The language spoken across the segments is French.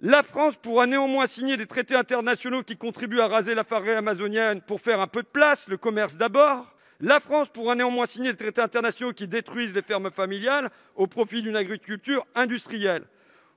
La France pourra néanmoins signer des traités internationaux qui contribuent à raser la forêt amazonienne pour faire un peu de place, le commerce d'abord. La France pourra néanmoins signer des traités internationaux qui détruisent les fermes familiales au profit d'une agriculture industrielle.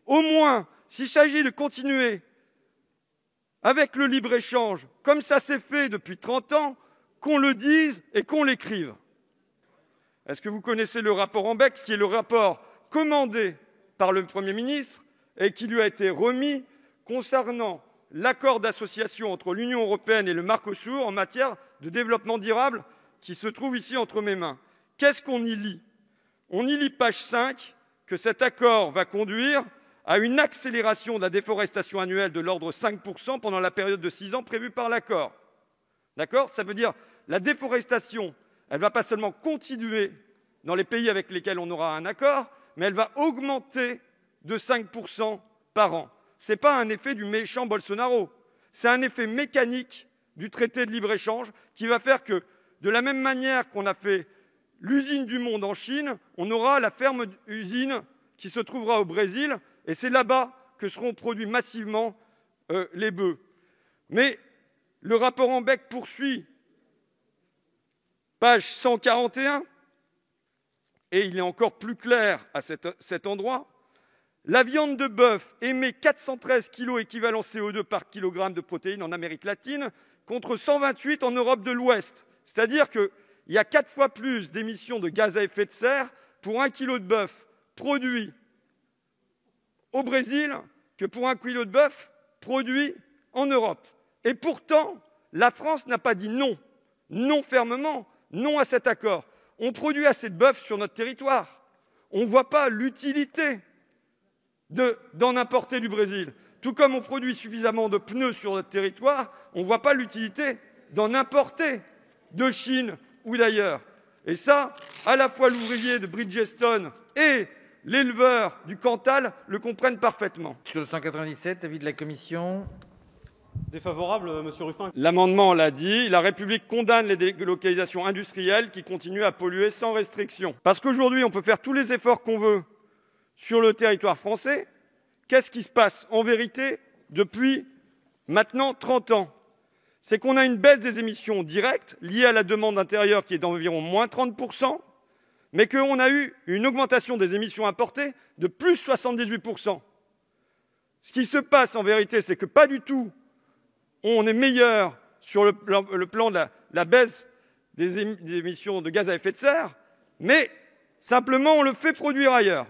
Au moins, s'il s'agit de continuer avec le libre-échange, comme ça s'est fait depuis 30 ans, qu'on le dise et qu'on l'écrive. Est-ce que vous connaissez le rapport Ambec, qui est le rapport commandé par le Premier ministre et qui lui a été remis concernant l'accord d'association entre l'Union européenne et le Mercosur en matière de développement durable, qui se trouve ici entre mes mains? Qu'est-ce qu'on y lit? On y lit, page 5, que cet accord va conduire à une accélération de la déforestation annuelle de l'ordre de 5% pendant la période de 6 ans prévue par l'accord. D'accord? Ça veut dire la déforestation, elle ne va pas seulement continuer dans les pays avec lesquels on aura un accord, mais elle va augmenter de 5% par an. Ce n'est pas un effet du méchant Bolsonaro, c'est un effet mécanique du traité de libre-échange qui va faire que, de la même manière qu'on a fait l'usine du monde en Chine, on aura la ferme-usine qui se trouvera au Brésil, et c'est là-bas que seront produits massivement les bœufs. Mais le rapport Ambec poursuit, page 141, et il est encore plus clair à cet endroit. La viande de bœuf émet 413 kg équivalent CO2 par kilogramme de protéines en Amérique latine, contre 128 en Europe de l'Ouest. C'est-à-dire qu'il y a 4 fois plus d'émissions de gaz à effet de serre pour 1 kg de bœuf produit au Brésil que pour 1 kg de bœuf produit en Europe. Et pourtant, la France n'a pas dit non, non fermement, non à cet accord. On produit assez de bœuf sur notre territoire. On ne voit pas l'utilité d'en importer du Brésil. Tout comme on produit suffisamment de pneus sur notre territoire, on ne voit pas l'utilité d'en importer de Chine ou d'ailleurs. Et ça, à la fois l'ouvrier de Bridgestone et l'éleveur du Cantal le comprennent parfaitement. Sur le 197, avis de la commission. Défavorable, monsieur Ruffin. L'amendement l'a dit, la République condamne les délocalisations industrielles qui continuent à polluer sans restriction. Parce qu'aujourd'hui, on peut faire tous les efforts qu'on veut sur le territoire français. Qu'est-ce qui se passe en vérité depuis maintenant 30 ans? C'est qu'on a une baisse des émissions directes liée à la demande intérieure qui est d'environ moins 30%, mais qu'on a eu une augmentation des émissions importées de plus 78%. Ce qui se passe en vérité, c'est que pas du tout on est meilleur sur le plan de la baisse des émissions de gaz à effet de serre, mais simplement on le fait produire ailleurs.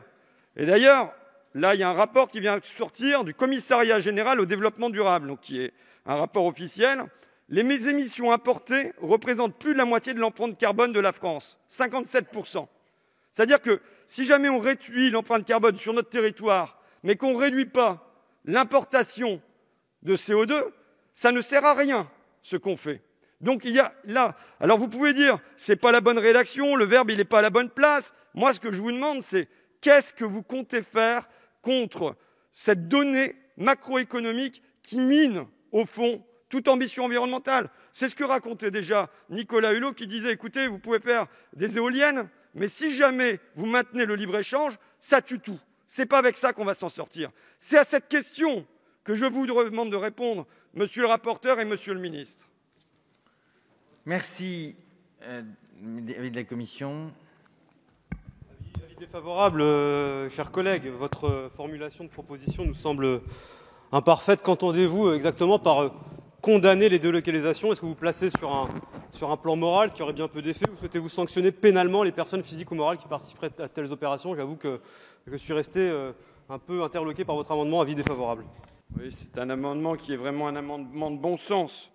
Et d'ailleurs, là, il y a un rapport qui vient de sortir du Commissariat général au développement durable, donc qui est un rapport officiel. Les émissions importées représentent plus de la moitié de l'empreinte carbone de la France, 57%. C'est-à-dire que si jamais on réduit l'empreinte carbone sur notre territoire, mais qu'on ne réduit pas l'importation de CO2, ça ne sert à rien, ce qu'on fait. Donc il y a là... Alors vous pouvez dire, c'est pas la bonne rédaction, le verbe il n'est pas à la bonne place. Moi, ce que je vous demande, c'est qu'est-ce que vous comptez faire contre cette donnée macroéconomique qui mine, au fond, toute ambition environnementale? C'est ce que racontait déjà Nicolas Hulot, qui disait, écoutez, vous pouvez faire des éoliennes, mais si jamais vous maintenez le libre-échange, ça tue tout. C'est pas avec ça qu'on va s'en sortir. C'est à cette question que je vous demande de répondre, monsieur le rapporteur et monsieur le ministre. Merci. Avis de la commission. Avis défavorable, chers collègues. Votre formulation de proposition nous semble imparfaite. Qu'entendez-vous exactement par condamner les délocalisations? Est-ce que vous placez sur un plan moral qui aurait bien peu d'effet, ou souhaitez-vous sanctionner pénalement les personnes physiques ou morales qui participeraient à telles opérations? J'avoue que je suis resté un peu interloqué par votre amendement. Avis défavorable. Oui, c'est un amendement qui est vraiment un amendement de bon sens.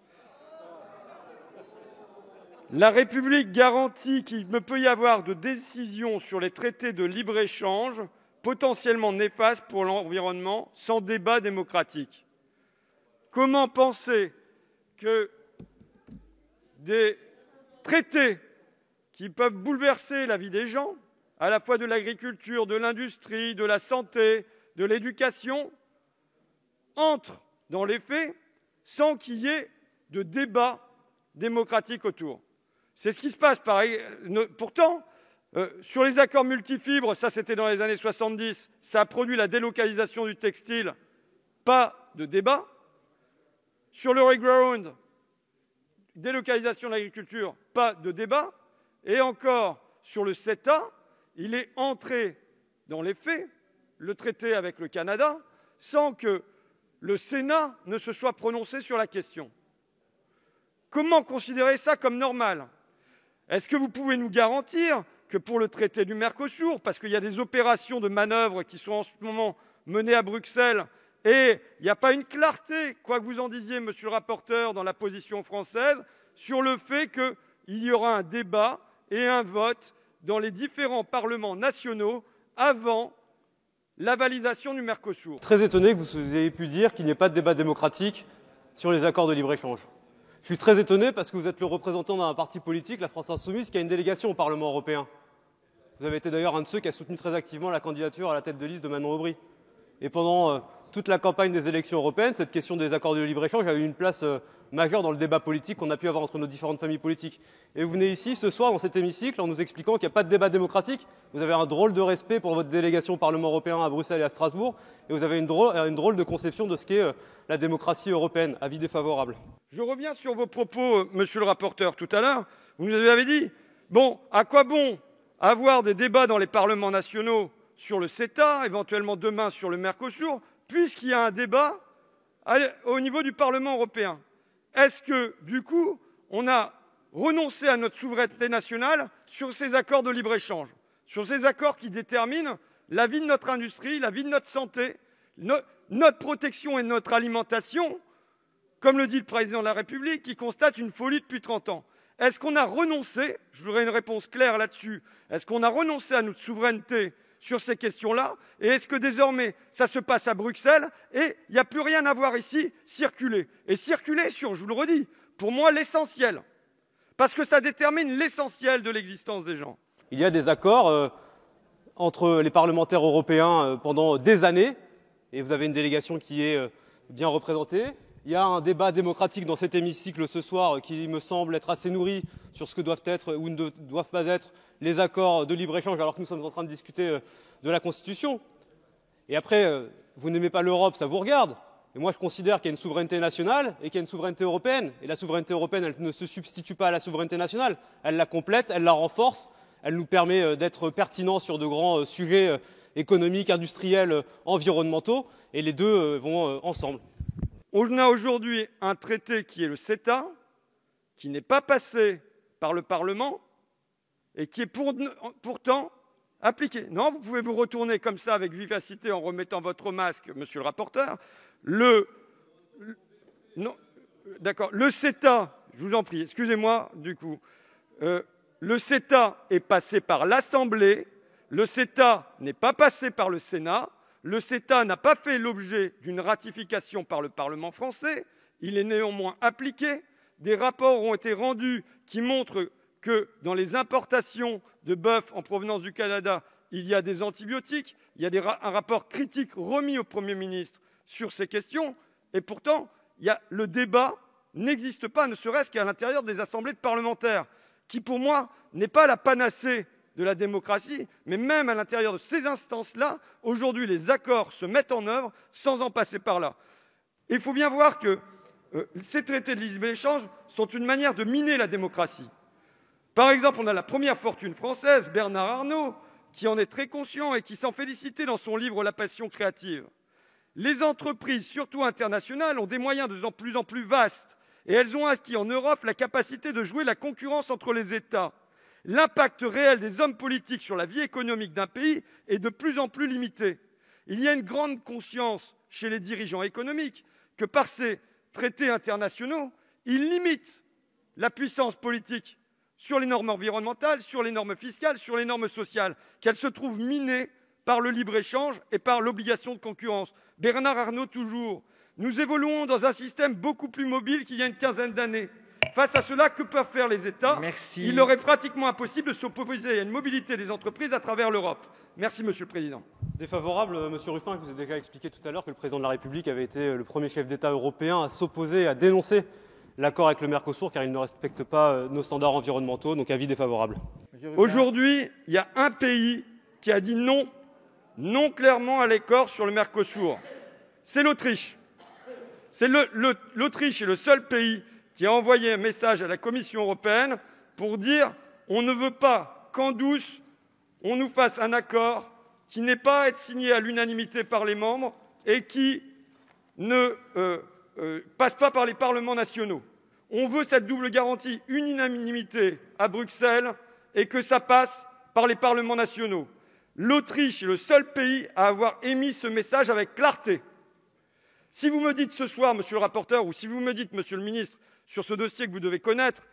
La République garantit qu'il ne peut y avoir de décision sur les traités de libre-échange potentiellement néfastes pour l'environnement sans débat démocratique. Comment penser que des traités qui peuvent bouleverser la vie des gens, à la fois de l'agriculture, de l'industrie, de la santé, de l'éducation, entrent dans les faits sans qu'il y ait de débat démocratique autour? C'est ce qui se passe. Pourtant, sur les accords multifibres, ça c'était dans les années 70, ça a produit la délocalisation du textile pas de débat. Sur le reground, délocalisation de l'agriculture, pas de débat. Et encore, sur le CETA, il est entré dans les faits, le traité avec le Canada, sans que le Sénat ne se soit prononcé sur la question. Comment considérer ça comme normal? Est-ce que vous pouvez nous garantir que pour le traité du Mercosur, parce qu'il y a des opérations de manœuvre qui sont en ce moment menées à Bruxelles, et il n'y a pas une clarté, quoi que vous en disiez, monsieur le rapporteur, dans la position française, sur le fait qu'il y aura un débat et un vote dans les différents parlements nationaux avant la validation du Mercosur. Très étonné que vous ayez pu dire qu'il n'y ait pas de débat démocratique sur les accords de libre-échange. Je suis très étonné parce que vous êtes le représentant d'un parti politique, la France Insoumise, qui a une délégation au Parlement européen. Vous avez été d'ailleurs un de ceux qui a soutenu très activement la candidature à la tête de liste de Manon Aubry. Et pendant toute la campagne des élections européennes, cette question des accords de libre-échange a eu une place majeure dans le débat politique qu'on a pu avoir entre nos différentes familles politiques. Et vous venez ici ce soir dans cet hémicycle en nous expliquant qu'il n'y a pas de débat démocratique. Vous avez un drôle de respect pour votre délégation au Parlement européen à Bruxelles et à Strasbourg, et vous avez une drôle de conception de ce qu'est la démocratie européenne. Avis défavorable. Je reviens sur vos propos, monsieur le rapporteur, tout à l'heure. Vous nous avez dit, bon, à quoi bon avoir des débats dans les parlements nationaux sur le CETA, éventuellement demain sur le Mercosur, puisqu'il y a un débat au niveau du Parlement européen? Est-ce que, du coup, on a renoncé à notre souveraineté nationale sur ces accords de libre-échange, sur ces accords qui déterminent la vie de notre industrie, la vie de notre santé, notre protection et notre alimentation, comme le dit le président de la République, qui constate une folie depuis 30 ans? Est-ce qu'on a renoncé, je voudrais une réponse claire là-dessus, est-ce qu'on a renoncé à notre souveraineté sur ces questions-là? Et est-ce que désormais, ça se passe à Bruxelles et il n'y a plus rien à voir ici, circuler? Et circuler sur, je vous le redis, pour moi, l'essentiel. Parce que ça détermine l'essentiel de l'existence des gens. Il y a des accords entre les parlementaires européens pendant des années, et vous avez une délégation qui est bien représentée. Il y a un débat démocratique dans cet hémicycle ce soir qui me semble être assez nourri sur ce que doivent être ou ne doivent pas être les accords de libre-échange, alors que nous sommes en train de discuter de la Constitution. Et après, vous n'aimez pas l'Europe, ça vous regarde. Et moi, je considère qu'il y a une souveraineté nationale et qu'il y a une souveraineté européenne. Et la souveraineté européenne, elle ne se substitue pas à la souveraineté nationale. Elle la complète, elle la renforce, elle nous permet d'être pertinents sur de grands sujets économiques, industriels, environnementaux. Et les deux vont ensemble. On a aujourd'hui un traité qui est le CETA, qui n'est pas passé par le Parlement et qui est pourtant appliqué. Non, vous pouvez vous retourner comme ça avec vivacité en remettant votre masque, monsieur le rapporteur. Non, d'accord. Le CETA, je vous en prie, excusez-moi du coup. Le CETA est passé par l'Assemblée, le CETA n'est pas passé par le Sénat. Le CETA n'a pas fait l'objet d'une ratification par le Parlement français. Il est néanmoins appliqué. Des rapports ont été rendus qui montrent que dans les importations de bœuf en provenance du Canada, il y a des antibiotiques. Il y a un rapport critique remis au Premier ministre sur ces questions. Et pourtant, le débat n'existe pas, ne serait-ce qu'à l'intérieur des assemblées de parlementaires, qui pour moi n'est pas la panacée de la démocratie, mais même à l'intérieur de ces instances-là, aujourd'hui, les accords se mettent en œuvre sans en passer par là. Il faut bien voir que ces traités de libre-échange sont une manière de miner la démocratie. Par exemple, on a la première fortune française, Bernard Arnault, qui en est très conscient et qui s'en félicitait dans son livre « La passion créative ». Les entreprises, surtout internationales, ont des moyens de plus en plus vastes et elles ont acquis en Europe la capacité de jouer la concurrence entre les États. L'impact réel des hommes politiques sur la vie économique d'un pays est de plus en plus limité. Il y a une grande conscience chez les dirigeants économiques que par ces traités internationaux, ils limitent la puissance politique sur les normes environnementales, sur les normes fiscales, sur les normes sociales, qu'elles se trouvent minées par le libre-échange et par l'obligation de concurrence. Bernard Arnault toujours. Nous évoluons dans un système beaucoup plus mobile qu'il y a une quinzaine d'années. Face à cela, que peuvent faire les États? Merci. Il leur est pratiquement impossible de s'opposer à une mobilité des entreprises à travers l'Europe. Merci, Monsieur le Président. Défavorable, Monsieur Ruffin, je vous ai déjà expliqué tout à l'heure que le président de la République avait été le premier chef d'État européen à s'opposer, à dénoncer l'accord avec le Mercosur car il ne respecte pas nos standards environnementaux, donc avis défavorable. Aujourd'hui, il y a un pays qui a dit non clairement à l'accord sur le Mercosur. c'est l'Autriche. L'Autriche est le seul pays qui a envoyé un message à la Commission européenne pour dire on ne veut pas qu'en douce, on nous fasse un accord qui n'est pas à être signé à l'unanimité par les membres et qui ne passe pas par les parlements nationaux. On veut cette double garantie, une unanimité à Bruxelles et que ça passe par les parlements nationaux. L'Autriche est le seul pays à avoir émis ce message avec clarté. Si vous me dites ce soir, monsieur le rapporteur, ou si vous me dites, monsieur le ministre, sur ce dossier que vous devez connaître,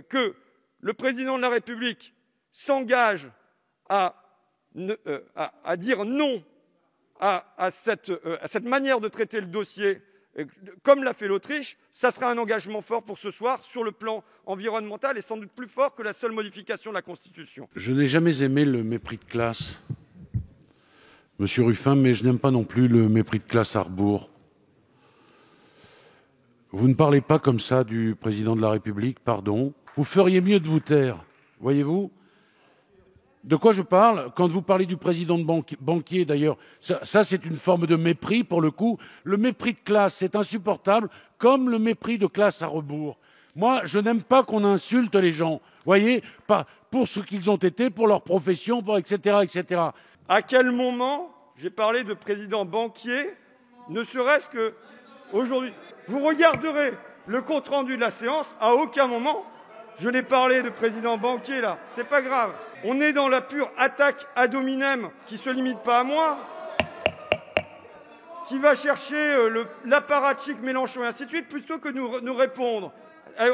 que le président de la République s'engage à dire non à cette manière de traiter le dossier, comme l'a fait l'Autriche, ça sera un engagement fort pour ce soir sur le plan environnemental et sans doute plus fort que la seule modification de la Constitution. Je n'ai jamais aimé le mépris de classe, monsieur Ruffin, mais je n'aime pas non plus le mépris de classe à rebours. Vous ne parlez pas comme ça du président de la République, pardon. Vous feriez mieux de vous taire, voyez-vous. De quoi je parle? Quand vous parlez du président de banquier, d'ailleurs, ça c'est une forme de mépris pour le coup. Le mépris de classe, c'est insupportable, comme le mépris de classe à rebours. Moi, je n'aime pas qu'on insulte les gens, voyez, pas pour ce qu'ils ont été, pour leur profession, pour etc., etc. À quel moment j'ai parlé de président banquier, ne serait-ce que aujourd'hui? Vous regarderez le compte-rendu de la séance, à aucun moment je n'ai parlé de président banquier là, c'est pas grave. On est dans la pure attaque ad hominem qui ne se limite pas à moi, qui va chercher l'apparatchik Mélenchon et ainsi de suite, plutôt que nous répondre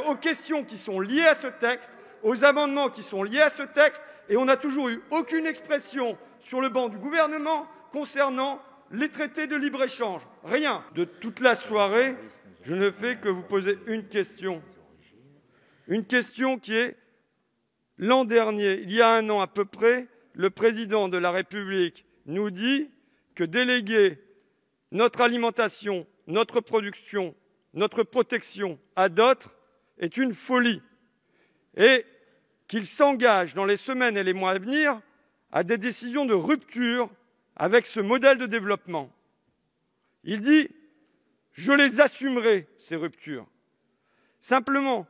aux questions qui sont liées à ce texte, aux amendements qui sont liés à ce texte, et on n'a toujours eu aucune expression sur le banc du gouvernement concernant les traités de libre-échange. Rien. De toute la soirée, je ne fais que vous poser une question. Une question qui est, l'an dernier, il y a un an à peu près, le président de la République nous dit que déléguer notre alimentation, notre production, notre protection à d'autres est une folie et qu'il s'engage dans les semaines et les mois à venir à des décisions de rupture avec ce modèle de développement. Il dit « je les assumerai, ces ruptures ». Simplement,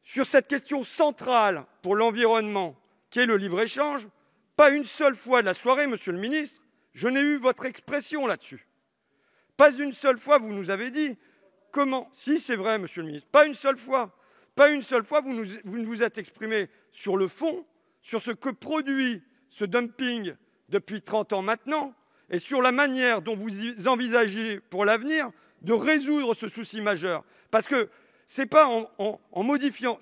sur cette question centrale pour l'environnement, qui est le libre-échange, pas une seule fois de la soirée, monsieur le ministre, je n'ai eu votre expression là-dessus. Pas une seule fois, vous nous avez dit comment... Si, c'est vrai, monsieur le ministre, pas une seule fois. Pas une seule fois, vous ne vous êtes exprimé sur le fond, sur ce que produit ce dumping depuis 30 ans maintenant, et sur la manière dont vous envisagez pour l'avenir de résoudre ce souci majeur. Parce que c'est pas en modifiant,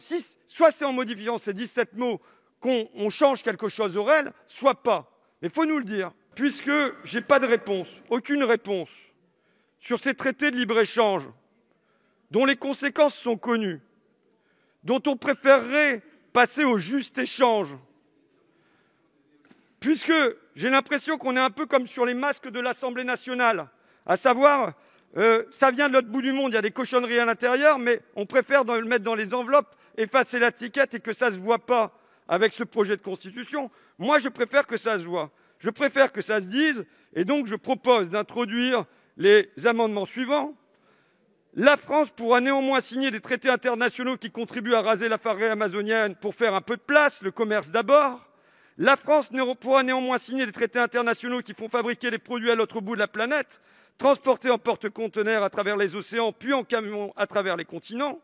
soit c'est en modifiant ces 17 mots qu'on change quelque chose au réel, soit pas. Mais il faut nous le dire, puisque je n'ai pas de réponse, aucune réponse, sur ces traités de libre-échange, dont les conséquences sont connues, dont on préférerait passer au juste échange, puisque j'ai l'impression qu'on est un peu comme sur les masques de l'Assemblée nationale, à savoir... ça vient de l'autre bout du monde, il y a des cochonneries à l'intérieur, mais on préfère le mettre dans les enveloppes, effacer l'étiquette et que ça ne se voit pas avec ce projet de constitution. Moi, je préfère que ça se voit. Je préfère que ça se dise, et donc je propose d'introduire les amendements suivants. La France pourra néanmoins signer des traités internationaux qui contribuent à raser la forêt amazonienne pour faire un peu de place, le commerce d'abord. La France pourra néanmoins signer des traités internationaux qui font fabriquer des produits à l'autre bout de la planète, transportés en porte-conteneurs à travers les océans, puis en camions à travers les continents.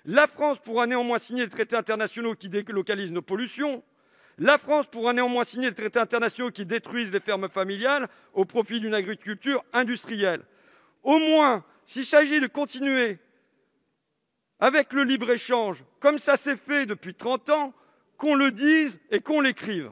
La France pourra néanmoins signer des traités internationaux qui délocalisent nos pollutions. La France pourra néanmoins signer des traités internationaux qui détruisent les fermes familiales au profit d'une agriculture industrielle. Au moins, s'il s'agit de continuer avec le libre-échange, comme ça s'est fait depuis 30 ans, qu'on le dise et qu'on l'écrive.